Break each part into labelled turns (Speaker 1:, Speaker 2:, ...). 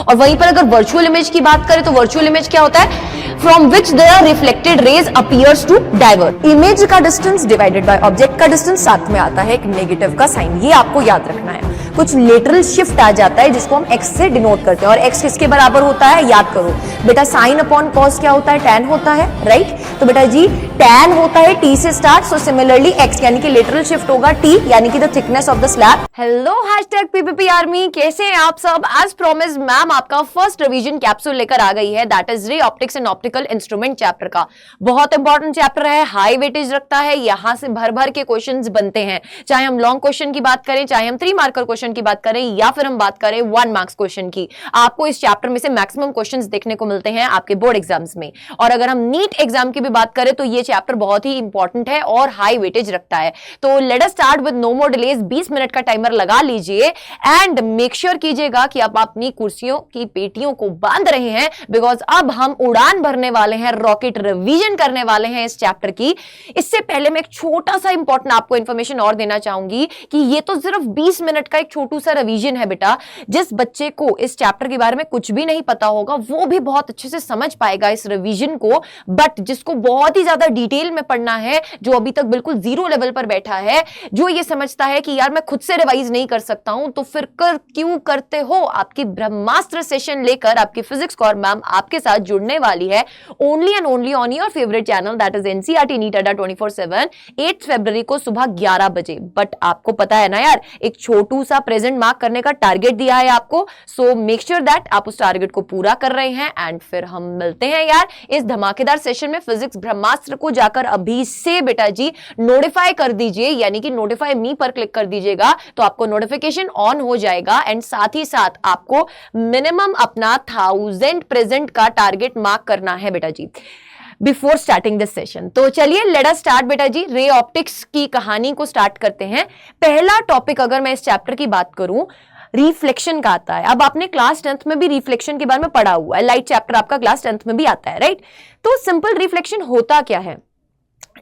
Speaker 1: और वहीं पर अगर वर्चुअल इमेज की बात करें तो वर्चुअल इमेज क्या होता है? From which the reflected rays appears to diverge. Image का डिस्टेंस डिवाइडेड बाय ऑब्जेक्ट का डिस्टेंस, साथ में आता है एक नेगेटिव का साइन, ये आपको याद रखना है। कुछ लेटरल शिफ्ट आ जाता है जिसको हम x से डिनोट करते हैं, और x किसके बराबर होता है? याद करो बेटा, साइन अपॉन कॉस क्या होता है? tan होता है, राइट? तो बेटा जी tan होता है t से स्टार्ट, सो सिमिलरली x यानी कि लेटरल शिफ्ट होगा t यानी कि the thickness of the slab. Hello #PPP army, कैसे हैं आप सब? एज प्रॉमिस मैम आपका फर्स्ट रिवीजन कैप्सूल लेकर आ गई है, that is ray optics and optical instrument chapter का। बहुत इंपॉर्टेंट चैप्टर है, हाई वेटेज रखता है, यहां से भर भर के क्वेश्चंस बनते हैं, चाहे हम लॉन्ग क्वेश्चन की बात करें, चाहे हम 3 मार्कर क्वेश्चन की बात करें, या फिर हम बात करें 1 मार्क्स क्वेश्चन की। आपको इस चैप्टर में से मैक्सिमम क्वेश्चंस देखने को मिलते हैं आपके बोर्ड एग्जाम्स में। और अगर हम नीट एग्जाम की भी बात करें तो ये चैप्टर बहुत ही इंपॉर्टेंट है और हाई वेटेज रखता है। तो let us start with no more delays. 20 minute का टाइमर लगा लीजिए एंड मेक श्योर कीजिएगा कि आप अपनी कुर्सियों की पेटियों को बांध रहे हैं, बिकॉज अब हम उड़ान भरने वाले हैं, रॉकेट रिवीजन करने वाले हैं इस चैप्टर की। इससे पहले मैं एक छोटा सा इंपॉर्टेंट आपको इंफॉर्मेशन और देना चाहूंगी कि ये तो सिर्फ 20 मिनट का एक छोटू सा रिवीजन है बेटा। जिस बच्चे को इस चैप्टर के बारे में कुछ भी नहीं पता होगा वो भी बहुत अच्छे से समझ पाएगा इस रिवीजन को, बट जिसको बहुत ही ज्यादा डिटेल में पढ़ना है, जो अभी तक बिल्कुल जीरो लेवल पर बैठा है, जो ये समझता है कि यार मैं खुद से रिवाइज नहीं कर सकता हूं, तो फिर क्यों करते हो? आपकी ब्रह्मास्त्र सेशन लेकर आपकी फिजिक्स कॉर मैम आपके साथ जुड़ने वाली है, only and only on your favourite channel, that is NCERT NEET Adda 24/7, 8 फरवरी को सुबह 11 बजे। बट आपको पता है ना यार, एक छोटू सा प्रेजेंट मार्क करने का टारगेट दिया है आपको, सो मेक श्योर दैट आप उस टारगेट को पूरा कर रहे हैं। एंड फिर हम मिलते हैं यार इस धमाकेदार सेशन में। फिजिक्स ब्रह्मास्त्र को जाकर अभी से बेटा जी नोटिफाई कर दीजिए, यानी कि नोटिफाई मी पर क्लिक कर दीजिएगा तो आपको नोटिफिकेशन ऑन हो जाएगा। एंड साथ ही साथ आपको मिनिमम अपना 1000 प्रेजेंट का टारगेट मार्क करना है बेटा जी बिफोर स्टार्टिंग दिस सेशन। तो चलिए लेट अस स्टार्ट बेटा जी, रे ऑप्टिक्स की कहानी को स्टार्ट करते हैं। पहला टॉपिक अगर मैं इस चैप्टर की बात करूं, रिफ्लेक्शन का आता है। अब आपने क्लास 10th में भी रिफ्लेक्शन के बारे में पढ़ा हुआ है, लाइट चैप्टर आपका क्लास 10th में भी आता है, राइट? तो सिंपल रिफ्लेक्शन होता क्या है?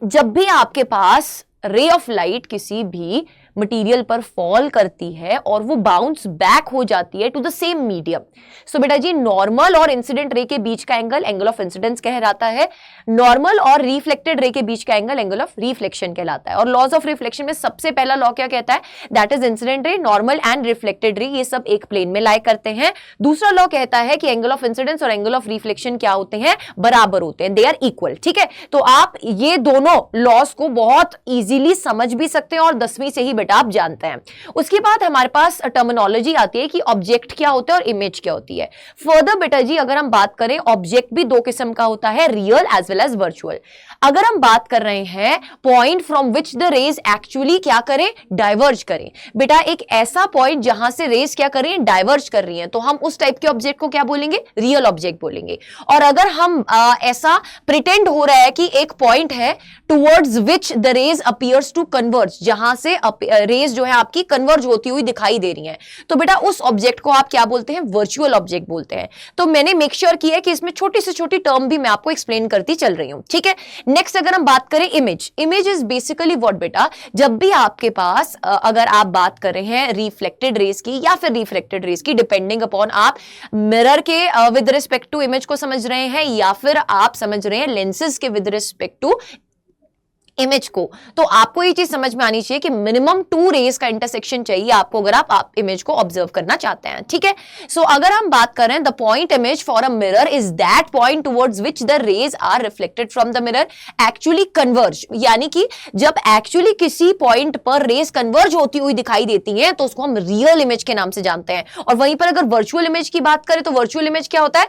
Speaker 1: जब भी आपके पास रे ऑफ लाइट किसी भी मटेरियल पर फॉल करती है और वो बाउंस बैक हो जाती है टू द सेम मीडियम। सो बेटा जी नॉर्मल और इंसिडेंट रे के बीच का एंगल ऑफ इंसिडेंस कहलाता है, नॉर्मल और रिफ्लेक्टेड रे के बीच का एंगल ऑफ रिफ्लेक्शन कहलाता है। और लॉज ऑफ रिफ्लेक्शन में सबसे पहला लॉ क्या कहता है? That is incident ray, normal and reflected ray ये सब एक प्लेन में लाई करते हैं। दूसरा लॉ कहता है कि एंगल ऑफ इंसिडेंस और एंगल ऑफ रिफ्लेक्शन क्या होते हैं? बराबर होते हैं, दे आर इक्वल। ठीक है, तो आप ये दोनों लॉज को बहुत इजीली समझ भी सकते हैं और 10वीं से ही बेटा आप जानते हैं। उसके बाद हमारे पास टर्मिनोलॉजी आती है कि ऑब्जेक्ट क्या होता है और इमेज क्या होती है। फर्दर बेटा जी अगर हम बात करें, ऑब्जेक्ट भी 2 किस्म का होता है, real as well as virtual. अगर हम बात कर रहे हैं point from which the rays actually क्या करें? डाइवर्ज करें। बेटा एक ऐसा पॉइंट जहां से रेज क्या करें? डाइवर्ज कर रही हैं, तो हम उस टाइप के ऑब्जेक्ट को क्या बोलेंगे? रियल ऑब्जेक्ट बोलेंगे। और अगर हम ऐसा प्रिटेंड हो रहा है कि एक पॉइंट है towards which the rays appears to converge, जहां से रेज जो है आपकी कन्वर्ज होती हुई दिखाई दे रही हैं, तो बेटा उस ऑब्जेक्ट को आप क्या बोलते हैं? वर्चुअल ऑब्जेक्ट बोलते हैं। तो मैंने मेक श्योर किया है कि इसमें छोटी से छोटी टर्म भी मैं आपको एक्सप्लेन करती चल रही हूं, ठीक है? नेक्स्ट अगर हम बात करें image, image is basically what बेटा, जब भी आपके पास अगर आप बात कर रहे हैं रिफ्लेक्टेड रेज की या फिर रिफ्रैक्टेड रेज की, डिपेंडिंग अपॉन आप मिरर के विद रिस्पेक्ट टू इमेज को समझ रहे हैं या फिर आप समझ रहे हैं लेंसेज के विद रिस्पेक्ट टू इमेज को, तो आपको ये चीज समझ में आनी चाहिए कि मिनिमम 2 रेज का इंटरसेक्शन चाहिए आपको अगर आप इमेज को ऑब्जर्व करना चाहते हैं, ठीक है? सो अगर हम बात करें, the point image for a mirror is that point towards which the rays are reflected from the mirror actually converge, यानी कि जब एक्चुअली किसी पॉइंट पर रेज कन्वर्ज होती हुई दिखाई देती हैं तो उसको हम रियल इमेज के नाम से जानते हैं। और वहीं पर अगर वर्चुअल इमेज की बात करें तो वर्चुअल इमेज क्या होता है?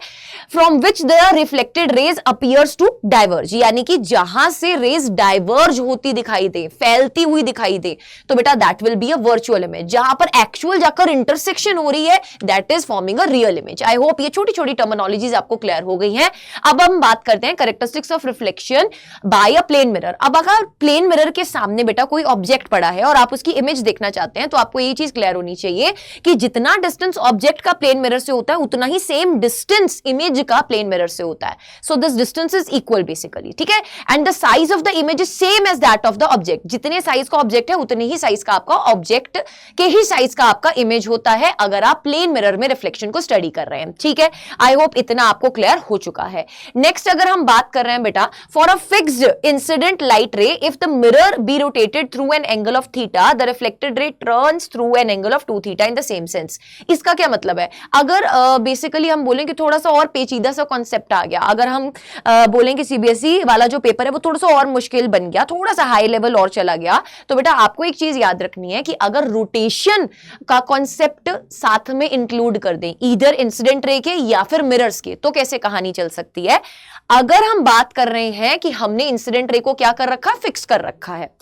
Speaker 1: From which the reflected rays appears to diverge, यानी कि जहां से रेज डाइवर्ज होती दिखाई दे, फैलती हुई दिखाई दे, तो बेटा that will be a virtual image. जहां पर एक्चुअल जाकर इंटरसेक्शन हो रही है, that is forming a real image. I hope ये छोटी छोटी टर्मिनोलॉजीज आपको क्लियर हो गई हैं। अब हम बात करते हैं characteristics of reflection by a plane mirror. अब अगर प्लेन मिरर के सामने बेटा कोई ऑब्जेक्ट पड़ा है और आप उसकी इमेज देखना चाहते हैं, तो आपको ये चीज क्लियर होनी चाहिए कि जितना डिस्टेंस ऑब्जेक्ट का प्लेन मिरर से होता है उतना ही सेम डिस्टेंस इमेज का प्लेन मिरर से होता है। So this distance is equal basically, ठीक है? And the size of the image is same as that of the object. जितने साइज का ऑब्जेक्ट है उतने ही साइज का आपका ऑब्जेक्ट के ही साइज का आपका इमेज होता है अगर आप प्लेन मिरर में रिफ्लेक्शन को स्टडी कर रहे हैं। ठीक है, आई होप इतना आपको क्लियर हो चुका है। नेक्स्ट अगर हम बात कर रहे हैं बेटा, for a fixed incident light ray if the mirror be rotated through an angle of theta the reflected ray turns through an angle of 2 theta in the same sense. इसका क्या मतलब है? अगर बेसिकली हम बोलें कि थोड़ा सा और पेचीदा सा कॉन्सेप्ट आ गया, अगर हम बोलेंगे सीबीएसई वाला जो पेपर है वो थोड़ा सा और मुश्किल बन गया, थोड़ा सा हाई लेवल और चला गया, तो बेटा आपको एक चीज याद रखनी है कि अगर रोटेशन का कॉन्सेप्ट साथ में इंक्लूड कर दें ईदर इंसिडेंट रे के या फिर मिरर्स के, तो कैसे कहानी चल सकती है। अगर हम बात कर रहे हैं कि हमने इंसिडेंट रे को क्या कर रखा है, फिक्स कर रखा है,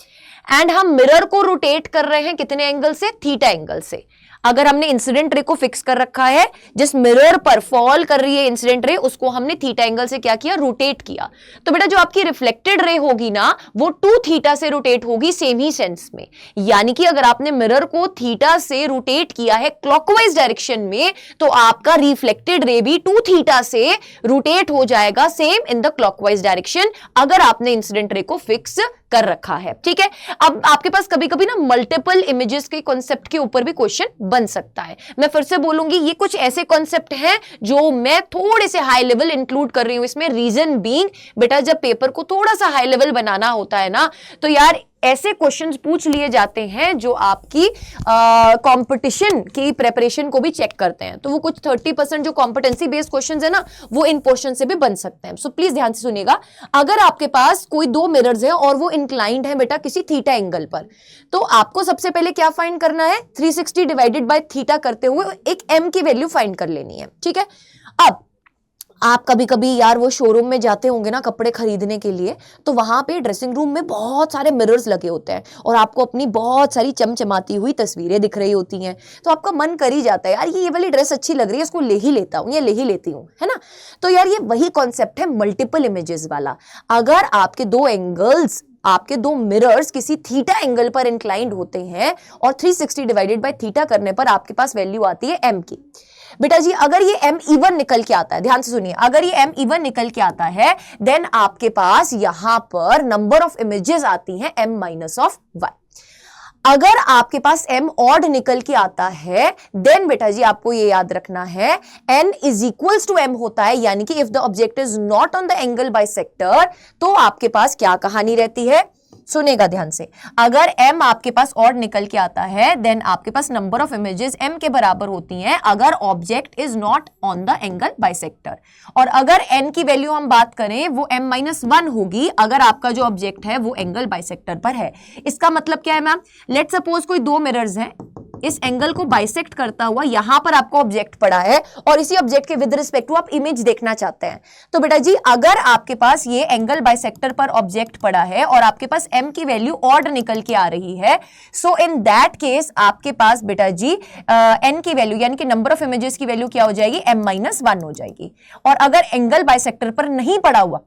Speaker 1: एंड हम मिरर को रोटेट कर रहे हैं कितने एंगल से, थीटा एंगल से। अगर हमने इंसिडेंट रे को फिक्स कर रखा है, जिस मिरर पर फॉल कर रही है इंसिडेंट रे, उसको हमने थीटा एंगल से क्या किया, रोटेट किया, तो बेटा जो आपकी रिफ्लेक्टेड रे होगी ना वो 2 थीटा से रोटेट होगी सेम ही सेंस में। यानी कि अगर आपने मिरर को थीटा से रोटेट किया है क्लॉकवाइज डायरेक्शन में, तो आपका रिफ्लेक्टेड रे भी 2 थीटा से रोटेट हो जाएगा same in the clockwise direction, अगर आपने इंसिडेंट रे को फिक्स कर रखा है। ठीक है, अब आपके पास कभी कभी ना मल्टीपल इमेजेस के कॉन्सेप्ट के ऊपर भी क्वेश्चन बन सकता है। मैं फिर से बोलूंगी, ये कुछ ऐसे कॉन्सेप्ट हैं जो मैं थोड़े से हाई लेवल इंक्लूड कर रही हूं इसमें। रीजन बीइंग बेटा जब पेपर को थोड़ा सा हाई लेवल बनाना होता है ना, तो यार ऐसे क्वेश्चंस पूछ लिए जाते हैं जो आपकी कंपटीशन की प्रेपरेशन को भी चेक करते हैं। तो वो कुछ 30% जो कॉम्पिटेंसी बेस्ड क्वेश्चंस है ना, वो इन क्वेश्चन से भी बन सकते हैं। सो प्लीज ध्यान से सुनिएगा। अगर आपके पास कोई 2 मिरर्स हैं और वो इंक्लाइंड है बेटा किसी थीटा एंगल पर, तो आपको सबसे पहले क्या फाइंड करना है, 360 डिवाइडेड बाय थीटा करते हुए एक m की वैल्यू फाइंड कर लेनी है। ठीक है, अब आप कभी कभी यार वो शोरूम में जाते होंगे ना कपड़े खरीदने के लिए, तो वहां पे ड्रेसिंग रूम में बहुत सारे मिरर्स लगे होते हैं और आपको अपनी बहुत सारी चमचमाती हुई तस्वीरें दिख रही होती हैं, तो आपका मन कर ही जाता है यार ये वाली ड्रेस अच्छी लग रही है, इसको ले ही लेता हूं या ले ही लेती हूं, है ना। तो यार ये वही कॉन्सेप्ट है मल्टीपल इमेजेस वाला। अगर आपके 2 एंगल्स, आपके 2 मिरर्स किसी थीटा एंगल पर इंक्लाइंड होते हैं और 360 डिवाइडेड बाय थीटा करने पर आपके पास वैल्यू आती है m की। बेटा जी अगर ये m इवन निकल के आता है, ध्यान से सुनिए, अगर ये m इवन निकल के आता है देन आपके पास यहां पर नंबर ऑफ इमेजेस आती हैं m माइनस ऑफ 1। अगर आपके पास m ऑड निकल के आता है देन बेटा जी आपको ये याद रखना है n is equals to m होता है, यानी कि if the object is not on the angle bisector, तो आपके पास क्या कहानी रहती है, सुनेगा ध्यान से। अगर m आपके पास ऑड निकल के आता है देन आपके पास नंबर ऑफ इमेजेस m के बराबर होती हैं अगर object is not on the angle bisector. और अगर n की वैल्यू हम बात करें वो m-1 होगी अगर आपका जो ऑब्जेक्ट है वो एंगल बाइसेक्टर पर है। इसका मतलब क्या है मैम, लेट सपोज कोई 2 मिरर्स हैं, इस एंगल को बाइसेक्ट करता हुआ यहां पर आपको ऑब्जेक्ट पड़ा है और इसी ऑब्जेक्ट के विद रिस्पेक्ट टू आप इमेज देखना चाहते हैं, तो बेटा जी अगर आपके पास ये एंगल बाइसेक्टर पर ऑब्जेक्ट पड़ा है और आपके पास m की वैल्यू ऑड निकल के आ रही है, सो इन दैट केस आपके पास बेटा जी n की वैल्यू यानी कि नंबर ऑफ इमेजेस की वैल्यू क्या हो जाएगी, m-1 हो जाएगी। और अगर एंगल बाइसेक्टर पर नहीं पड़ा हुआ,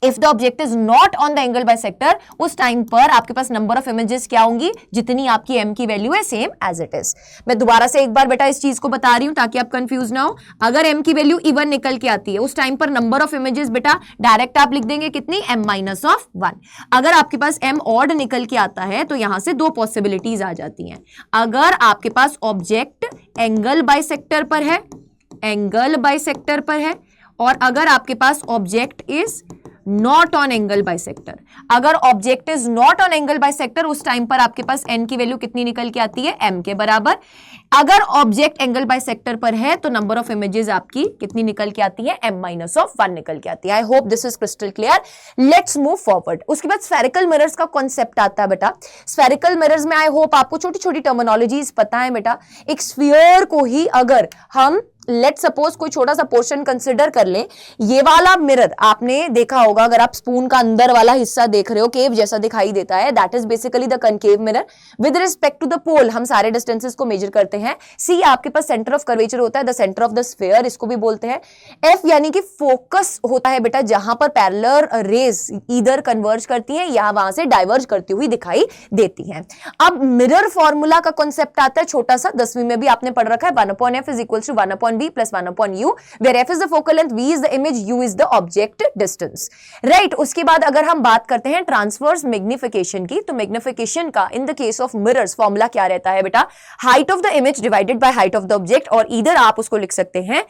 Speaker 1: if the object is not on the angle bisector, उस टाइम पर आपके पास नंबर ऑफ इमेजेस क्या होंगी, जितनी आपकी m की वैल्यू है सेम एज इट इज। मैं दोबारा से एक बार बेटा इस चीज को बता रही हूं ताकि आप कंफ्यूज ना हो। अगर m की वैल्यू इवन निकल के आती है उस टाइम पर नंबर ऑफ इमेजेस बेटा डायरेक्ट आप लिख देंगे कितनी, m-1। अगर आपके पास m ऑड निकल के आता है तो यहां से 2 पॉसिबिलिटीज आ जाती हैं। अगर आपके पास ऑब्जेक्ट एंगल बाइसेक्टर पर है, एंगल बाइसेक्टर पर है, और अगर आपके पास object is not on angle bisector. अगर object is not on angle bisector उस टाइम पर आपके पास n की वैल्यू कितनी निकल के आती है, m के बराबर। अगर ऑब्जेक्ट एंगल बाइसेक्टर पर है तो नंबर ऑफ इमेजेस आपकी कितनी निकल के आती है, m-1 निकल के आती है। I hope this is crystal clear. Let's move forward. उसके बाद स्फेरिकल मिरर्स का कॉन्सेप्ट आता है बेटा। स्फेरिकल मिरर्स में आई होप आपको छोटी छोटी टर्मिनोलॉजीज पता है बेटा। एक स्फीयर को ही अगर हम लेट सपोज कोई छोटा सा पोर्शन कंसिडर कर लें, ये वाला मिरर आपने देखा होगा, अगर आप स्पून का अंदर वाला हिस्सा देख रहे हो केव जैसा दिखाई देता है, that is basically the concave mirror. With respect to the pole हम सारे डिस्टेंसेस को मेजर करते हैं। सी आपके पास सेंटर ऑफ कर्वेचर होता है, the centre of the sphere इसको भी बोलते हैं। एफ यानी कि फोकस होता है बेटा जहां पर पैरेलल रेज ईदर कन्वर्ज करती हैं या वहां से डाइवर्ज करती हुई दिखाई देती हैं। अब मिरर फॉर्मूला का कॉन्सेप्ट आता है छोटा सा, 10वीं में भी आपने पढ़ रखा है, 1/f = 1/v v plus 1 upon u, where f is the focal length, v is the image, u is the object distance. Right? उसके बाद अगर हम बात करते हैं ट्रांसवर्स मैग्निफिकेशन की, तो मैग्निफिकेशन का in the case of mirrors formula क्या रहता है बेटा? Height of the image divided by height of the object, और इधर आप उसको लिख सकते हैं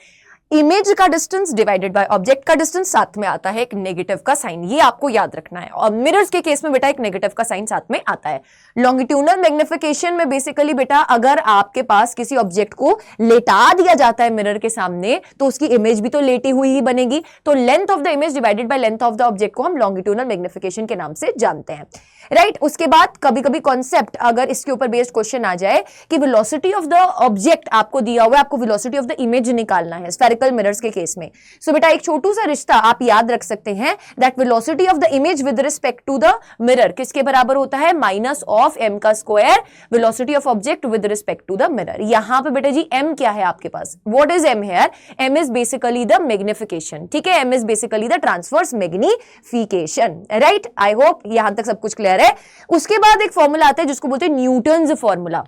Speaker 1: इमेज का डिस्टेंस डिवाइडेड बाय ऑब्जेक्ट का डिस्टेंस, साथ में आता है एक नेगेटिव का साइन, ये आपको याद रखना है। और मिरर्स के केस में बेटा एक नेगेटिव का साइन साथ में आता है। लॉन्गिट्यूडनल मैग्निफिकेशन में बेसिकली बेटा अगर आपके पास किसी ऑब्जेक्ट को लेटा दिया जाता है मिरर के सामने, तो उसकी इमेज भी तो लेटी हुई ही बनेगी, तो length of the image divided by length of the object को हम लॉन्गिट्यूडनल मैग्निफिकेशन के नाम से जानते हैं। राइट? उसके बाद कभी कभी कॉन्सेप्ट अगर इसके ऊपर बेस्ड क्वेश्चन आ जाए कि वेलोसिटी ऑफ द ऑब्जेक्ट आपको दिया हुआ है, आपको वेलोसिटी ऑफ द इमेज निकालना है स्फेरिकल मिरर्स के केस में। सो बेटा एक छोटू सा रिश्ता आप याद रख सकते हैं, that velocity of the image with respect to the mirror किसके बराबर होता है? माइनस ऑफ m का square velocity of object with respect to the mirror. यहां पे बेटा जी m क्या है आपके पास? What is m here? m is basically the magnification. ठीक है, m is basically the transverse magnification. Right? I hope यहां तक सब कुछ क्लियर है। उसके बाद एक फॉर्मूला आता है जिसको बोलते हैं न्यूटन्स फॉर्मूला।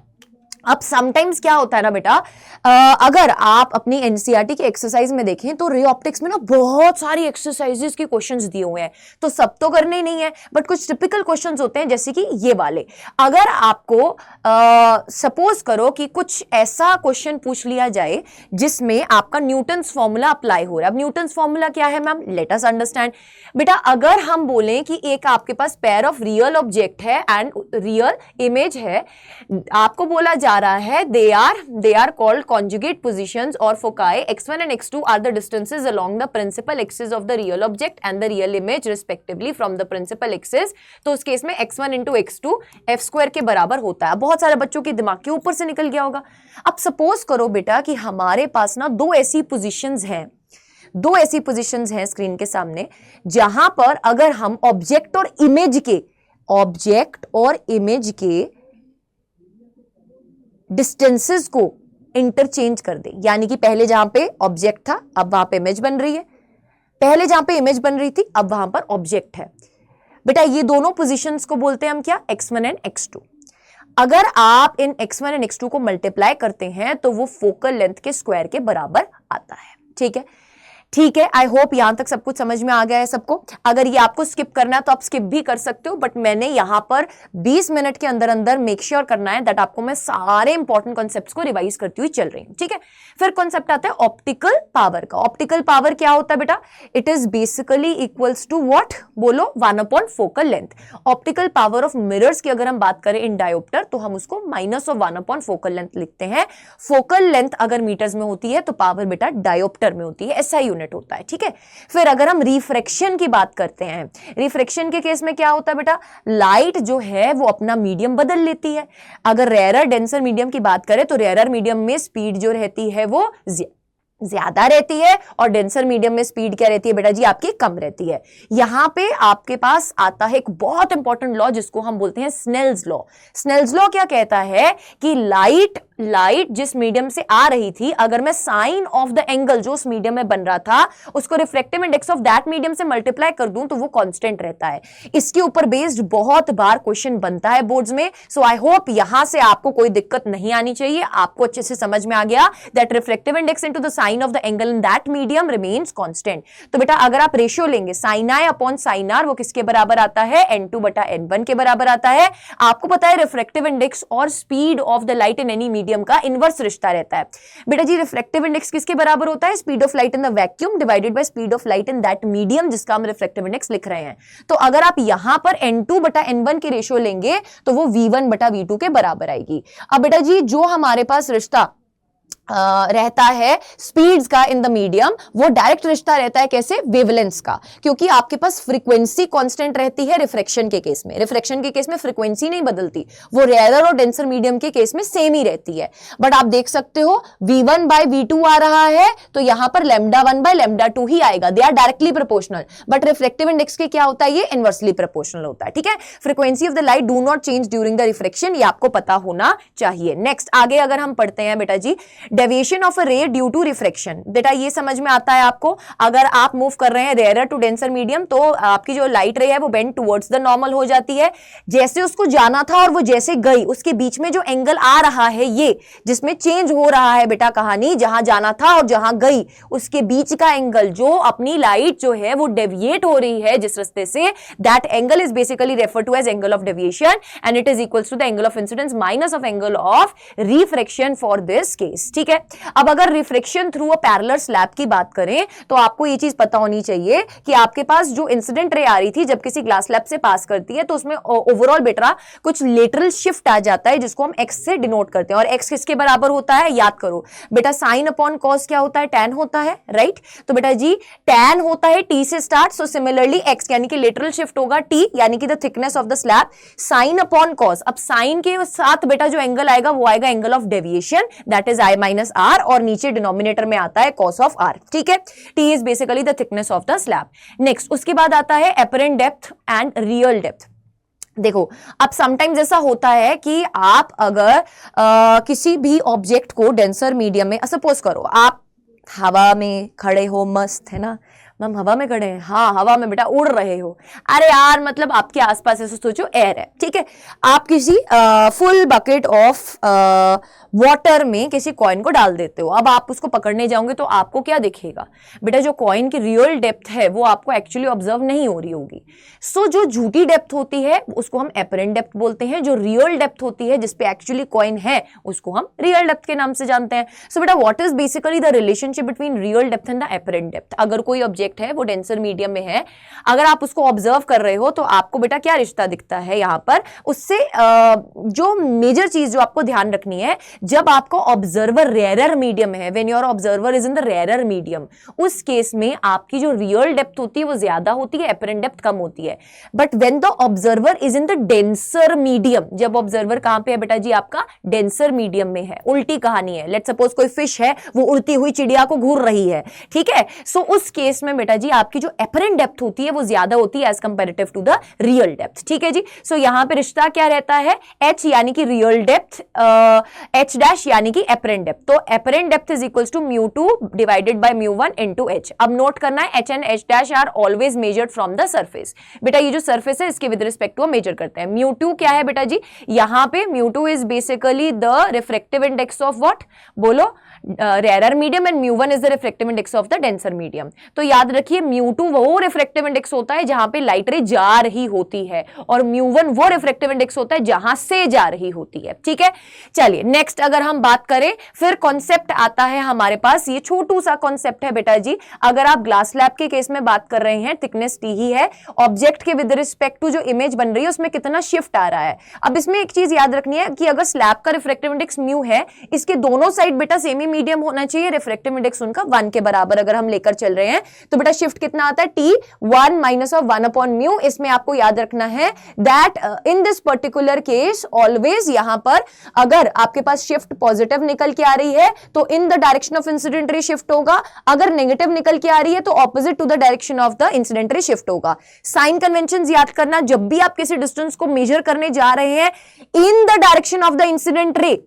Speaker 1: अब समटाइम्स क्या होता है ना बेटा, अगर आप अपनी एनसीईआरटी की एक्सरसाइज में देखें तो रे ऑप्टिक्स में ना बहुत सारी एक्सरसाइजेस के क्वेश्चंस दिए हुए हैं, तो सब तो करने ही नहीं है, बट कुछ टिपिकल क्वेश्चंस होते हैं जैसे कि ये वाले। अगर आपको सपोज करो कि कुछ ऐसा क्वेश्चन पूछ लिया जाए जिसमें आपका न्यूटन्स फॉर्मूला अप्लाई हो रहा है। अब न्यूटन्स फॉर्मूला क्या है मैम? Let us understand. बेटा अगर हम बोलें कि एक आपके पास पेयर ऑफ रियल ऑब्जेक्ट है एंड रियल इमेज है, आपको बोला जा रहा है they are called conjugate positions or foci, x1 and x2 are the distances along the principal axis of the real object and the real image respectively from the principal axis। तो उस case में x1 into x2 f square के बराबर होता है। बहुत सारे बच्चों के दिमाग के ऊपर से निकल गया होगा। अब सपोज करो बेटा कि हमारे पास ना दो ऐसी पोजीशंस हैं स्क्रीन के सामने, जहां पर अगर हम ऑब्जेक्ट और इमेज के डिस्टेंसेस को इंटरचेंज कर दे, यानी कि पहले जहां पे ऑब्जेक्ट था अब वहां पे इमेज बन रही है, पहले जहां पे इमेज बन रही थी अब वहां पर ऑब्जेक्ट है। बेटा ये दोनों पोजीशंस को बोलते हैं हम क्या? x1 and x2। अगर आप इन x1 एंड x2 को मल्टीप्लाई करते हैं तो वो फोकल लेंथ के स्क्वायर के बराबर आता है। ठीक है, ठीक है, आई होप यहां तक सब कुछ समझ में आ गया है सबको। अगर ये आपको स्किप करना है तो आप स्किप भी कर सकते हो, बट मैंने यहां पर 20 मिनट के अंदर अंदर मेक श्योर करना है दैट आपको मैं सारे इंपॉर्टेंट कॉन्सेप्ट्स को रिवाइज करती हुई चल रही हूं। ठीक है, फिर कॉन्सेप्ट आता है ऑप्टिकल पावर का। ऑप्टिकल पावर क्या होता है बेटा? It is basically equals to what? बोलो, 1 upon focal length. Optical power of mirrors की अगर हम बात करें इन डायोप्टर तो हम उसको minus of 1 upon focal length लिखते हैं। फोकल लेंथ अगर मीटर्स में होती है तो पावर बेटा डायोप्टर में होती है, SI होता है। ठीक है, फिर अगर हम रिफ्रैक्शन की बात करते हैं, रिफ्रैक्शन के केस में क्या होता है बेटा? लाइट जो है वो अपना मीडियम बदल लेती है। अगर रेयरर डेंसर मीडियम की बात करें तो रेयरर मीडियम में स्पीड जो रहती है वो ज्यादा रहती है और डेंसर मीडियम में स्पीड क्या रहती है बेटा जी? आपकी कम रहती है। यहां पे आपके पास आता है एक बहुत इंपॉर्टेंट लॉ जिसको हम बोलते हैं स्नेल्स लॉ। स्नेल्स लॉ क्या कहता है कि लाइट जिस मीडियम से आ रही थी, अगर मैं साइन ऑफ द एंगल जो उस मीडियम में बन रहा था उसको refractive index of that medium से मल्टीप्लाई कर दूं तो वो कांस्टेंट रहता है। इसके ऊपर बेस्ड बहुत बार क्वेश्चन बनता है बोर्ड्स में। सो आई होप यहां से आपको कोई दिक्कत नहीं आनी चाहिए। आपको अच्छे से समझ में आ गया that refractive index into the sine of the angle in that medium remains constant. तो बेटा अगर आप रेशियो लेंगे sine I upon sine R, वो किसके बराबर आता है? n2 बटा n1 के बराबर आता है। आपको पता है रिफ्रैक्टिव इंडेक्स और speed of the light in any medium का इनवर्स रिश्ता रहता है। बेटा जी रिफ्रैक्टिव इंडेक्स किसके बराबर होता है? Speed of light in the vacuum divided by speed of light in that medium जिसका हम रिफ्रैक्टिव इंडेक्स लिख रहे हैं। तो अगर आप यहां पर n2 बटा n1 की रेशियो लेंगे तो वो v1 बटा v2 के बराबर आएगी। अब बेटा जी जो हमारे पास रिश्ता रहता है स्पीड्स का इन द मीडियम, वो डायरेक्ट रिश्ता रहता है कैसे? वेवलेंस का, क्योंकि आपके पास फ्रीक्वेंसी कांस्टेंट रहती है रिफ्रैक्शन के केस में। रिफ्रैक्शन के केस में फ्रीक्वेंसी नहीं बदलती, वो रेयरर और डेंसर मीडियम के केस में सेम ही रहती है। बट आप देख सकते हो v1 बाय v2 आ रहा है तो यहां पर λ1 बाय λ2 ही आएगा। They are directly proportional, but refractive index के क्या होता है? ये इनवर्सली प्रोपोर्शनल होता है। ठीक है, frequency of the light do not change during the refraction, ये आपको पता होना चाहिए। नेक्स्ट आगे अगर हम पढ़ते हैं बेटा जी डेविएशन ऑफ अ रे ड्यू टू रिफ्रैक्शन, बेटा ये समझ में आता है आपको। अगर आप मूव कर रहे हैं रेयर टू डेंसर मीडियम तो आपकी जो लाइट रे है वो बेंड टुवर्ड्स द नॉर्मल हो जाती है। जैसे उसको जाना था और वो जैसे गई, उसके बीच में जो एंगल आ रहा है ये जिसमें चेंज हो रहा है बेटा कहानी, जहां जाना था और जहां गई उसके बीच का एंगल, जो अपनी लाइट जो है वो डेविएट हो रही है जिस रास्ते से, that angle is basically refer to as angle of deviation and it is equals to the angle of incidence minus of angle of refraction for this case. ठीक है, अब अगर refraction through a parallel slab की बात करें तो आपको ये चीज पता होनी चाहिए कि आपके पास जो इंसिडेंट रे आ रही थी जब किसी ग्लास स्लैब से पास करती है तो उसमें ओवरऑल बेटा कुछ लेटरल शिफ्ट आ जाता है जिसको हम एक्स से डिनोट करते हैं। और एक्स किसके बराबर होता है, याद करो बेटा, साइन अपॉन कॉस क्या होता है, टैन होता है, राइट। तो बेटा जी टैन होता है टी से स्टार्ट, सो सिमिलरली एक्स यानी कि लेटरल शिफ्ट होगा टी यानी कि the thickness of the slab, sine upon cos. अब साइन के साथ बेटा जो एंगल आएगा वो आएगा angle of deviation, that is I minus R, और नीचे डिनोमिनेटर में आता है कॉस ऑफ आर। ठीक है, T is basically the thickness of the slab. Next उसके बाद आता है apparent depth and real depth. देखो अब समटाइम्स ऐसा होता है कि आप अगर किसी भी ऑब्जेक्ट को डेंसर मीडियम में, सपोज करो आप हवा में खड़े हो, मस्त है ना मैम, हवा में खड़े हैं, हाँ हवा में बेटा उड़ रहे हो, अरे यार मतलब आपके आसपास ऐसे सोचो एयर है, ठीक है, आप किसी फुल बकेट ऑफ वाटर में किसी कॉइन को डाल देते हो। अब आप उसको पकड़ने जाओगे तो आपको क्या दिखेगा बेटा, जो कॉइन की रियल डेप्थ है वो आपको एक्चुअली ऑब्जर्व नहीं हो रही होगी। सो जो झूठी डेप्थ होती है उसको हम एपरेंट डेप्थ बोलते हैं, जो रियल डेप्थ होती है जिसपे एक्चुअली कॉइन है उसको हम रियल डेप्थ के नाम से जानते हैं। सो बेटा what is basically the relationship between real depth and the apparent depth. अगर कोई ऑब्जेक्ट है वो डेंसर मीडियम में है, अगर आप उसको ऑब्जर्व कर रहे हो तो आपको बेटा क्या रिश्ता दिखता है यहां पर, उससे जो मेजर चीज जो आपको ध्यान रखनी है, जब आपको ऑब्जर्वर रेयरर मीडियम है, when your observer is in the rarer medium, उस केस में आपकी जो रियल डेप्थ होती है वो ज्यादा होती है, एपरेंट डेप्थ कम होती है। But when the observer is in the denser medium, जब ऑब्जर्वर कहां पे है बेटा जी, आपका डेंसर मीडियम में है, उल्टी कहानी है, लेट्स सपोज कोई फिश है वो उड़ती हुई चिड़िया को घूर रही है, ठीक है, सो उस केस में बेटा जी आपकी जो एपरेंट डेप्थ होती है वो ज्यादा होती है as comparative to the real depth. ठीक है जी, सो यहां पे रिश्ता क्या रहता है, एच यानी कि रियल डेप्थ, एच डैश यानी कि एपरेंट डेप्थ। तो apparent depth is equals to mu two divided by mu one into H. अब नोट करना है H and H dash are always measured from the surface. बेटा ये जो सरफेस है इसके विद रिस्पेक्ट टू मेजर करते हैं। म्यू टू क्या है बेटा जी, यहां पे mu two is basically the refractive index of what, बोलो, rarer medium, and mu one is the refractive index of the denser medium. तो याद रखिए म्यू टू वो रिफ्रैक्टिव इंडेक्स होता है जहां पे लाइट रे जा रही होती है, और म्यू वन वो रिफ्रैक्टिव इंडेक्स होता है जहां से जा रही होती है। ठीक है, चलिए नेक्स्ट अगर हम बात करें, फिर कॉन्सेप्ट आता है हमारे पास, ये छोटू सा कॉन्सेप्ट है बेटा जी। अगर आप ग्लास स्लैब के केस में बात कर रहे हैं, थिकनेस टी ही है, ऑब्जेक्ट के विद रिस्पेक्ट टू जो इमेज बन रही है उसमें कितना शिफ्ट आ रहा है। अब इसमें एक चीज याद रखनी है कि अगर स्लैब का रिफ्रैक्टिव इंडेक्स म्यू है, इसके दोनों साइड बेटा सेमी मीडियम होना चाहिए, रिफ्रैक्टिव इंडेक्स उनका 1 के बराबर अगर हम लेकर चल रहे हैं तो बेटा शिफ्ट कितना आता है, T 1 minus of 1 upon mu. इसमें आपको याद रखना है that in this particular case always यहां पर अगर आपके पास शिफ्ट पॉजिटिव निकल के आ रही है तो in the direction of incident ray shift होगा, अगर नेगेटिव निकल के आ रही है तो opposite to the direction of the incident ray shift होगा। साइन कन्वेंशंस याद करना, जब भी आप किसी डिस्टेंस को मेजर करने जा रहे हैं इन the direction of the incident रे,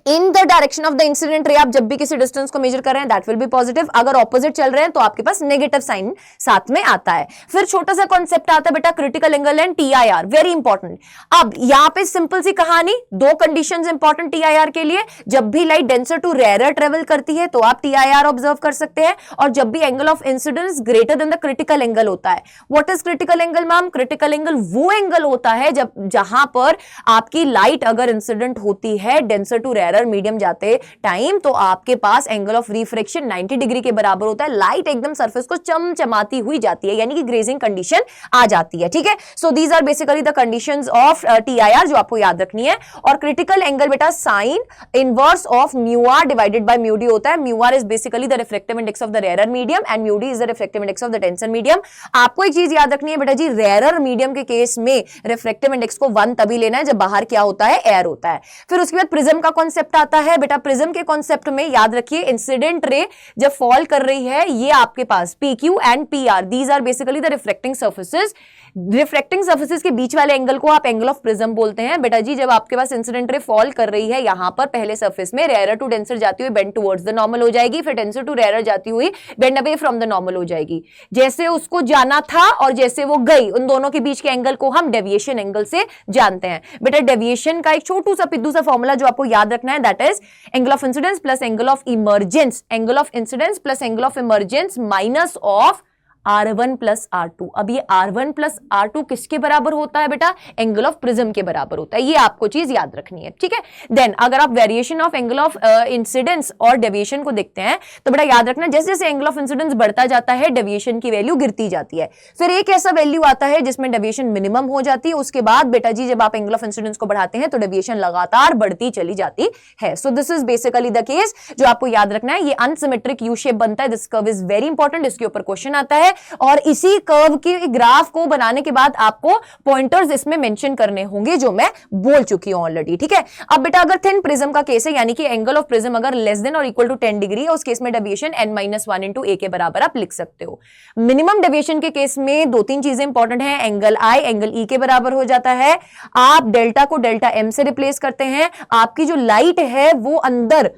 Speaker 1: इन the direction of the incident रे आप जब भी किसी डिस्टेंस को मेजर कर रहे हैं दैट विल बी पॉजिटिव, अगर ऑपोजिट चल रहे हैं तो आपके पास नेगेटिव साइन साथ में आता है। फिर छोटा सा कॉन्सेप्ट आता है बेटा critical angle and TIR, very important. अब यहां पे सिंपल सी कहानी, दो कंडीशंस इंपॉर्टेंट टीआईआर के लिए, जब भी light denser to rarer travel करती है तो आप टीआईआर ऑब्जर्व कर सकते हैं, और जब भी angle of incidence greater than the critical angle होता है। What is critical angle ma'am, critical angle वो एंगल होता है जब जहां पर आपकी लाइट अगर इंसिडेंट होती है डेंसर टू रेयरर मीडियम जाते टाइम तो आपके पास एंगल ऑफ रिफ्रैक्शन 90 डिग्री के बराबर होता है, लाइट एकदम सरफेस को चमचमाती हुई जाती है, यानी कि ग्रेजिंग कंडीशन आ जाती है। ठीक है, so these are basically the conditions of TIR जो आपको याद रखनी है। और क्रिटिकल एंगल बेटा sine inverse of mu R divided by mu D होता है। Mu R is basically the refractive index of the rarer medium and mu D is the refractive index of the denser medium. आपको एक चीज याद रखनी है बेटा जी, रेयरर मीडियम के केस में रिफ्रैक्टिव इंडेक्स को 1 तभी लेना है जब बाहर क्या होता है, एयर होता है। फिर उसके बाद प्रिज्म का कॉन्सेप्ट आता है बेटा। प्रिज्म के कॉन्सेप्ट में याद रखिए इंसिडेंट रे जब फॉल कर रही है, ये आपके पास PQ and PR, these are basically the reflecting surfaces. Reflecting surfaces के बीच वाले एंगल को आप एंगल ऑफ प्रिज्म बोलते हैं। बेटा जी जब आपके पास इंसिडेंट रे फॉल कर रही है यहां पर पहले सरफेस में, रेयर टू डेंसर जाती हुई बेंड टुवर्ड्स द नॉर्मल हो जाएगी, फिर डेंसर टू रेयर जाती हुई bend away from the normal हो जाएगी। जैसे उसको जाना था और जैसे वो गई, उन दोनों के बीच के एंगल को हम डेविएशन एंगल से जानते हैं। बेटा डेविएशन का एक छोटू सा पिद्दू सा फॉर्मूला जो आपको याद रखना है, that is angle of incidence plus angle of emergence, angle of incidence plus angle of emergence minus of R1 plus R2। अब ये R1 प्लस R2 किसके बराबर होता है बेटा? एंगल ऑफ प्रिज्म के बराबर होता है। ये आपको चीज याद रखनी है, ठीक है। देन अगर आप variation of angle of incidence और डेविएशन को देखते हैं तो बेटा याद रखना जैसे जैसे एंगल ऑफ इंसिडेंस बढ़ता जाता है डेविएशन की वैल्यू गिरती जाती है। फिर एक ऐसा वैल्यू आता है जिसमें डेविएशन मिनिमम हो जाती है, उसके बाद बेटा जी जब आप एंगल ऑफ इंसिडेंस को बढ़ाते हैं तो डेविएशन लगातार बढ़ती चली जाती है। So this is basically the case जो आपको याद रखना है। ये अनसिमेट्रिक यू शेप बनता है, this curve is very important, इसके ऊपर क्वेश्चन आता है और इसी कर्व के ग्राफ को बनाने के बाद आपको पॉइंटर्स इसमें मेंशन करने होंगे जो मैं बोल चुकी हूं ऑलरेडी, ठीक है। अब बेटा अगर थिन प्रिज्म का केस है यानी कि एंगल ऑफ प्रिज्म अगर लेस देन और इक्वल टू 10 डिग्री है, उस केस में डेविएशन n-1 इंटू a के बराबर आप लिख सकते हो। मिनिमम डेविएशन के केस में दो तीन चीजें इंपॉर्टेंट है, एंगल I एंगल E के बराबर हो जाता है। आप डेल्टा को डेल्टा m से रिप्लेस करते हैं, आपकी जो लाइट है वो अंदर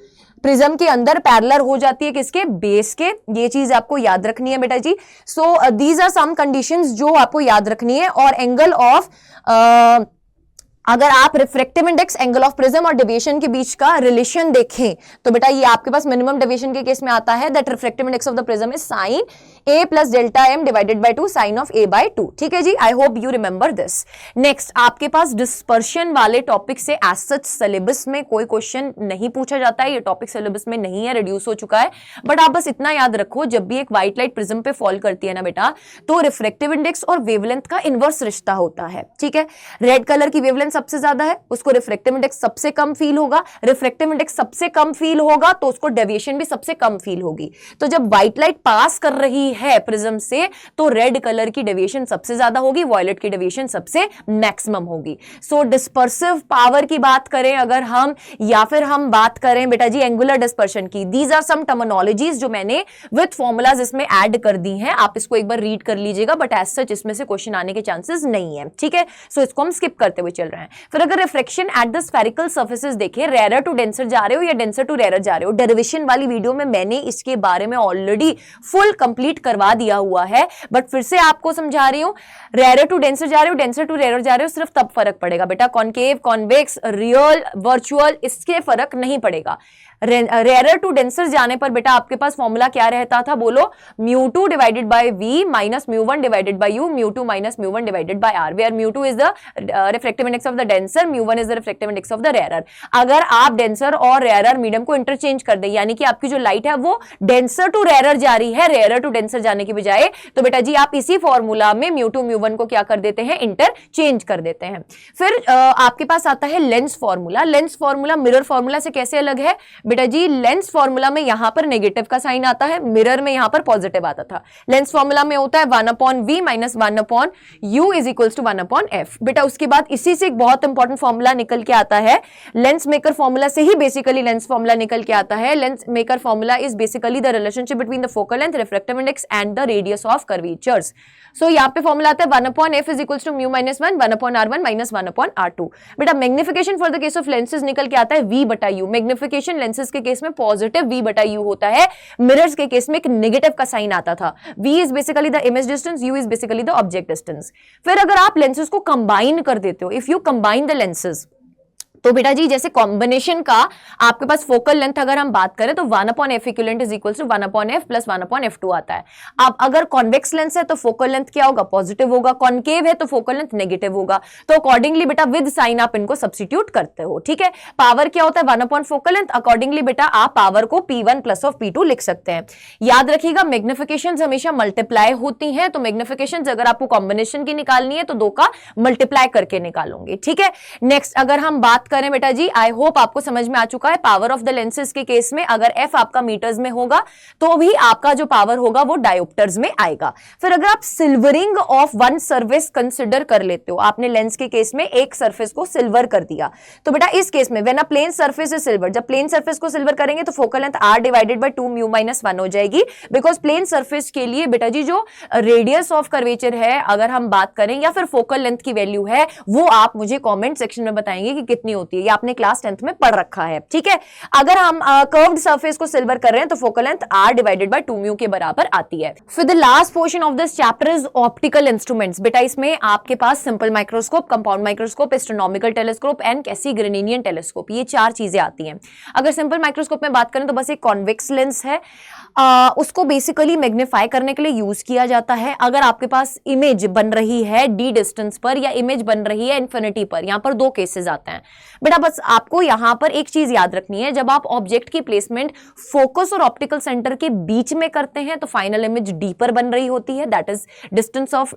Speaker 1: प्रिज्म के अंदर पैरेलल हो जाती है किसके? बेस के। ये चीज आपको याद रखनी है बेटा जी। So these are some conditions जो आपको याद रखनी है। और एंगल ऑफ अगर आप refractive index angle of prism और डेविएशन के बीच का रिलेशन देखें तो बेटा ये आपके पास मिनिमम डेविएशन के केस में आता है that refractive index of the prism is sine a plus delta m divided by 2 sine of a by 2, ठीक है जी। I hope you remember this. Next आपके पास डिस्पर्शन वाले टॉपिक से एज सच सिलेबस में कोई क्वेश्चन नहीं पूछा जाता है, ये टॉपिक सिलेबस में नहीं है, रिड्यूस हो चुका है। बट आप बस इतना याद रखो जब भी एक व्हाइट लाइट प्रिज्म पे फॉल करती है ना बेटा तो रिफ्रैक्टिव इंडेक्स और वेवलेंथ का इनवर्स रिश्ता होता है, ठीक है। रेड कलर की वेवलेंथ सबसे ज्यादा है, उसको रिफ्रैक्टिव इंडेक्स सबसे कम फील होगा, रिफ्रैक्टिव इंडेक्स सबसे कम फील होगा तो उसको डेविएशन भी सबसे कम फील होगी। तो जब व्हाइट लाइट पास कर रही है प्रिज्म से तो रेड कलर की डेविएशन सबसे ज्यादा होगी, वॉयलेट की डेविएशन सबसे मैक्सिमम होगी। सो डिस्पर्सिव पावर की बात करें अगर हम, या फिर हम बात करें बेटा जी एंगुलर डिस्पर्शन की, दीज आर सम टर्मिनोलॉजीज जो मैंने विद फॉर्मूलाज इसमें ऐड कर दी हैं, आप इसको एक बार रीड कर लीजिएगा। बट एज सच इसमें से क्वेश्चन आने के चांसेस नहीं है, ठीक है। सो इसको हम स्किप करते हुए चल रहे हैं। फिर अगर refraction at the spherical surfaces देखें, रेयर टू डेंसर जा रहे हो या डेंसर टू रेयर जा रहे हो, डेरिवेशन वाली वीडियो में मैंने इसके बारे में ऑलरेडी फुल कंप्लीट करवा दिया हुआ है, बट फिर से आपको समझा रही हूं। रेयर टू डेंसर जा रहे हो, डेंसर टू रेयर जा रहे हो, सिर्फ तब फर्क पड़ेगा बेटा, कॉनकेव, कॉन्वेक्स, रियल, वर्चुअल, इसके फर्क नहीं पड़ेगा। रेयर टू डेंसर जाने पर बेटा आपके पास फॉर्मूला क्या रहता था, बोलो, μ2 divided by v minus μ1 divided by u, μ2 minus μ1 divided by r, where μ2 is the refractive index of the denser, μ1 is the refractive index of the rare. अगर आप डेंसर और रेयर मीडियम को इंटरचेंज कर दें, यानी कि आपकी जो लाइट है वो डेंसर टू रेयर जा रही है, रेयर टू डेंसर जाने की बजाय, तो बेटा जी आप इसी फॉर्मूला में μ2 μ1 को क्या कर देते हैं, इंटरचेंज कर देते हैं। फिर आपके पास आता है lens formula. Lens formula mirror formula से कैसे अलग है बेटा जी? लेंस फॉर्मूला में यहां पर नेगेटिव का साइन आता है, मिरर में यहां पर पॉजिटिव आता था। लेंस फॉर्मूला में होता है 1/v minus 1/u is equals to 1/f। बेटा उसके बाद इसी से एक बहुत इंपॉर्टेंट फॉर्मूला निकल के आता है, लेंस मेकर फॉर्मूला से ही बेसिकली लेंस फॉर्मूला निकल के आता है। Lens maker formula is basically the relationship between the focal length, refractive index and the radius of curvatures. So यहाँ पे फॉर्मूला आता है 1/f is equals to μ minus 1, 1/r1 minus 1/r2। बेटा magnification for the case of lenses निकल के आता है v/u। Magnification lenses के केस में पॉजिटिव v/u होता है, मिरर्स के केस में एक नेगेटिव का साइन आता था। v is basically the image distance, u is basically the object distance. फिर अगर आप लेंसेज को कंबाइन कर देते हो, if you combine the lenses, तो बेटा जी जैसे कॉम्बिनेशन का आपके पास फोकल लेंथ अगर हम बात करें तो 1/f equivalent is equals to 1/f plus 1/f2 आता है। अब अगर कॉन्वेक्स लेंस है तो फोकल लेंथ क्या होगा, पॉजिटिव होगा, कॉन्केव है तो फोकल लेंथ नेगेटिव होगा। तो अकॉर्डिंगली बेटा विद साइन आप इनको सब्स्टिट्यूट करते हो, ठीक है। पावर क्या होता है 1/4 फोकल लेंथ, अकॉर्डिंगली बेटा आप पावर को P1 प्लस ऑफ P2 लिख सकते हैं। याद रखिएगा मैग्निफिकेशंस हमेशा मल्टीप्लाई होती हैं, तो मैग्निफिकेशंस अगर आपको कॉम्बिनेशन की निकालनी है तो 2 का मल्टीप्लाई करके निकालोगे, ठीक है। नेक्स्ट अगर हम बात करें बेटा जी, आई होप आपको समझ में आ चुका है। पावर ऑफ द लेंसेज के केस में अगर एफ आपका मीटर्स में होगा तो भी आपका जो पावर होगा वो डायोप्टर्स में आएगा। फिर अगर आप silvering of one surface consider कर लेते हो, आपने लेंस के केस में एक सरफेस को सिल्वर कर दिया, तो बेटा इस केस में when a plane surface is silver, जब प्लेन सरफेस को सिल्वर करेंगे तो focal length r divided by 2 mu minus 1 हो जाएगी। बिकॉज प्लेन सरफेस के लिए बेटा जी जो रेडियस ऑफ कर्वेचर है अगर हम बात करें या फिर फोकल लेंथ की वैल्यू है वो आप मुझे कमेंट सेक्शन में बताएंगे कि कितनी होती है, ये आपने क्लास 10th में पढ़ रखा है, ठीक है। अगर हम कर्व्ड सरफेस को सिल्वर कर रहे हैं तो focal length r divided by 2 mu के बराबर आती है। फिर the last portion of this chapter is optical instruments. बेटा इसमें आपके पास simple microscope, compound microscope, astronomical telescope and Cassegrainian telescope, ये 4 चीजें आती हैं। अगर सिंपल माइक्रोस्कोप में बात करें तो बस एक कॉन्वेक्स लेंस है, उसको बेसिकली मैग्नीफाई करने के लिए यूज किया जाता है। अगर आपके पास इमेज बन रही है डी डिस्टेंस पर या इमेज बन रही है इन्फिनिटी पर, यहां पर 2 केसेस आते हैं बेटा। बस आपको यहां पर एक चीज याद रखनी है, जब आप ऑब्जेक्ट की प्लेसमेंट फोकस और ऑप्टिकल सेंटर के बीच में करते हैं तो फाइनल इमेज डी पर बन रही होती है, that is distance of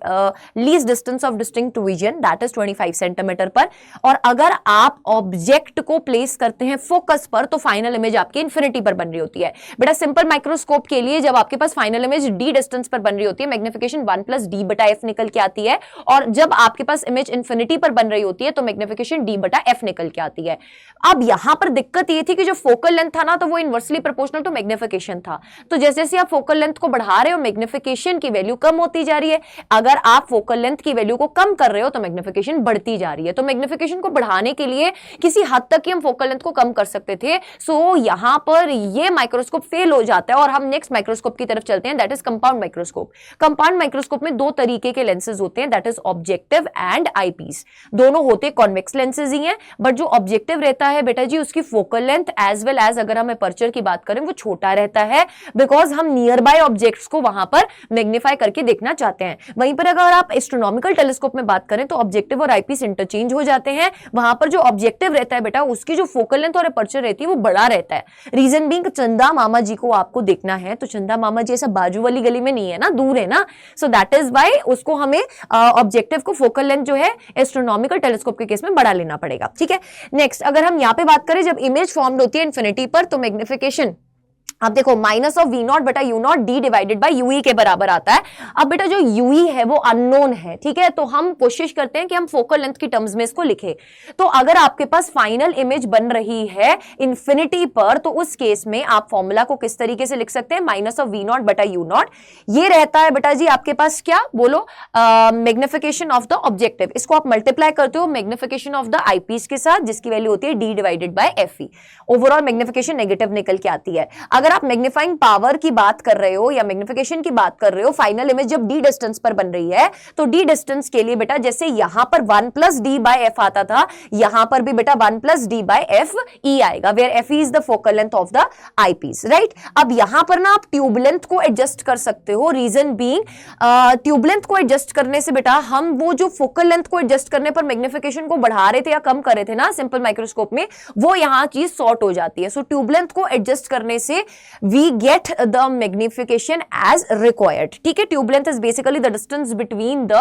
Speaker 1: least distance of distinct vision, that is 25 centimetre पर। और अगर आप ऑब्जेक्ट को प्लेस करते हैं फोकस पर तो फाइनल इमेज आपकी इन्फिनिटी पर बन रही होती है। बेटा सिंपल माइक्रोस्कोप के लिए जब आपके पास फाइनल इमेज डी डिस्टेंस पर बन रही होती है, मैग्निफिकेशन 1 + d/f निकल के आती है, और जब आपके पास इमेज इन्फिनिटी पर बन रही होती है तो मैग्निफिकेशन d/f निकल के आती है। अब यहां पर दिक्कत ये थी कि जो फोकल लेंथ था ना तो वो इनवर्सली प्रोपोर्शनल टू मैग्निफिकेशन था, तो जैसे जैसे आप फोकल लेंथ को बढ़ा रहे हो मैग्निफिकेशन की वैल्यू कम होती जा रही है। अगर आप फोकल लेंथ की वैल्यू को कम कर रहे हो तो मैग्निफिकेशन बढ़ती जा रही है। तो मैग्निफिकेशन को बढ़ाने के लिए किसी हद तक ही हम फोकल लेंथ को कम कर सकते थे। सो यहां पर ये माइक्रोस्कोप फेल हो जाता है और हम नेक्स्ट माइक्रोस्कोप की तरफ चलते हैं, that is compound microscope. Compound microscope में 2 तरीके के लेंसेज होते हैं, that is objective and eyepiece. दोनों होते कॉन्वेक्स लेंसेज ही हैं, बट जो ऑब्जेक्टिव रहता है बेटा जी उसकी focal length as well as अगर हम अपर्चर की बात करें वो छोटा रहता है, बिकॉज हम नियर बाय ऑब्जेक्ट्स को वहां पर मैग्नीफाई करके देखना चाहते हैं। वहीं पर अगर आप एस्ट्रोनॉमिकल टेलीस्कोप में बात करें तो ऑब्जेक्टिव और आईपीस इंटरचेंज हो जाते हैं। वहां पर जो ऑब्जेक्टिव रहता है बेटा उसकी जो फोकल लेंथ और अपर्चर रहती है वो बड़ा रहता है। रीजन बीइंग चंदा मामा जी को आपको देखना है तो चंदा मामा जी ऐसा बाजू वाली गली में नहीं है ना, दूर है ना, सो दैट इज व्हाई उसको हमें ऑब्जेक्टिव को फोकल लेंथ जो है एस्ट्रोनॉमिकल टेलीस्कोप के केस में बड़ा लेना पड़ेगा, ठीक है। नेक्स्ट अगर हम यहां पे बात करें जब इमेज फॉर्म्ड होती है इन्फिनिटी पर तो मैग्निफिकेशन अब देखो -v0/u0 d divided by ue के बराबर आता है। अब बेटा जो ue है वो अननोन है, ठीक है, तो हम कोशिश करते हैं कि हम फोकल लेंथ की टर्म्स में इसको लिखें। तो अगर आपके पास फाइनल इमेज बन रही है इन्फिनिटी पर तो उस केस में आप फॉर्मूला को किस तरीके से लिख सकते हैं, -v0/u0 ये रहता है बेटा जी आपके पास क्या बोलो, मैग्निफिकेशन ऑफ द ऑब्जेक्टिव। इसको आप मल्टीप्लाई करते हो मैग्निफिकेशन ऑफ द आईपीस के साथ जिसकी वैल्यू होती है d divided by fe। Overall magnification negative निकल के आती है। अगर आप मैग्नीफाइंग पावर की बात कर रहे हो या मैग्निफिकेशन की बात कर रहे हो, फाइनल इमेज जब डी डिस्टेंस पर बन रही है तो डी डिस्टेंस के लिए बेटा जैसे यहां पर 1 + d/f आता था, यहां पर भी बेटा 1 + d/f e आएगा, where fe is the focal length of the eyepiece, right. अब यहां पर ना आप ट्यूब लेंथ को एडजस्ट कर सकते हो, रीजन बीइंग ट्यूब लेंथ को एडजस्ट करने से बेटा हम वो जो फोकल लेंथ को एडजस्ट करने पर मैग्निफिकेशन को बढ़ा रहे थे या कम कर रहे थे ना सिंपल माइक्रोस्कोप में, वो यहां चीज सॉर्ट हो जाती है। सो ट्यूब लेंथ को एडजस्ट करने से we get the magnification as required, ठीक है। Tube length is basically the distance between the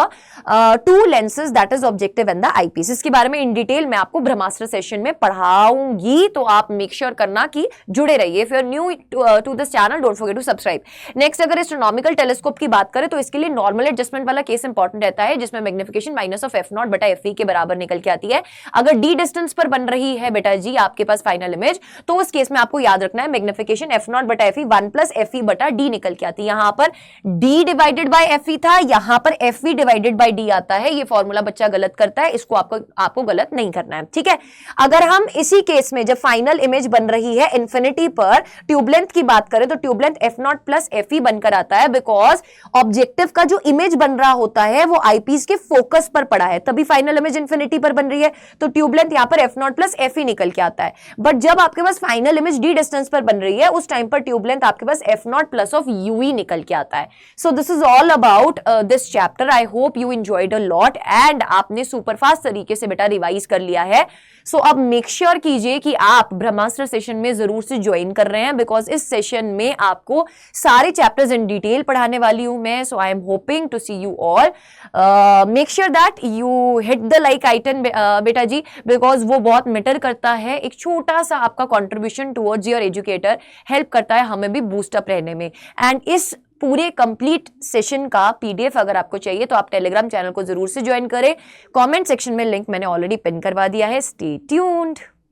Speaker 1: 2 lenses that is objective and the eyepiece। इसके बारे में इन डिटेल मैं आपको ब्रह्मास्त्र सेशन में पढ़ाऊंगी, तो आप मेक श्योर करना कि जुड़े रहिए। If you are new to this channel don't forget to subscribe. Next अगर एस्ट्रोनॉमिकल टेलीस्कोप की बात करें तो इसके लिए नॉर्मल एडजस्टमेंट वाला केस इंपॉर्टेंट रहता है जिसमें मैग्निफिकेशन -f0/fe के बराबर निकल के आती है। अगर डी डिस्टेंस पर बन रही है बेटा जी आपके पास फाइनल इमेज तो उस केस में आपको याद रखना है मैग्निफिकेशन f0/fe 1 + fe/d निकल के आती है। यहां पर d डिवाइडेड बाय fe था, यहां पर fe डिवाइडेड बाय d आता है। ये फॉर्मूला बच्चा गलत करता है, इसको आपको गलत नहीं करना है, ठीक है। अगर हम इसी केस में जब फाइनल इमेज बन रही है इन्फिनिटी पर ट्यूब लेंथ की बात करें तो ट्यूब लेंथ f0 + fe बनकर आता है, बिकॉज ऑब्जेक्टिव का जो इमेज बन रहा होता है वो आईपीस के फोकस पर पड़ा है, तभी फाइनल इमेज इन्फिनिटी पर बन रही है। तो ट्यूब लेंथ यहां पर f0 + fe निकल के आता है। बट जब आपके पास फाइनल इमेज d डिस्टेंस पर बन रही है उस टाइम पर ट्यूब लेंथ आपके पास F0 प्लस ऑफ UE निकल के आता है। So this is all about this chapter. I hope you enjoyed a lot and आपने सुपरफास्ट तरीके से बेटा रिवाइज कर लिया है। सो अब मेक श्योर कीजिए कि आप ब्रह्मास्त्र सेशन में जरूर से ज्वाइन कर रहे हैं, बिकॉज इस सेशन में आपको सारे चैप्टर्स इन डिटेल पढ़ाने वाली हूं मैं। So I am hoping to see you all. Make sure that you hit the like icon बेटा जी, बिकॉज वो बहुत मैटर करता है। एक छोटा सा आपका contribution towards your educator help करता है हमें भी बूस्टअप रहने में। एंड इस पूरे कंप्लीट सेशन का पीडीएफ अगर आपको चाहिए तो आप टेलीग्राम चैनल को जरूर से ज्वाइन करें। कमेंट सेक्शन में लिंक मैंने ऑलरेडी पिन करवा दिया है। Stay tuned.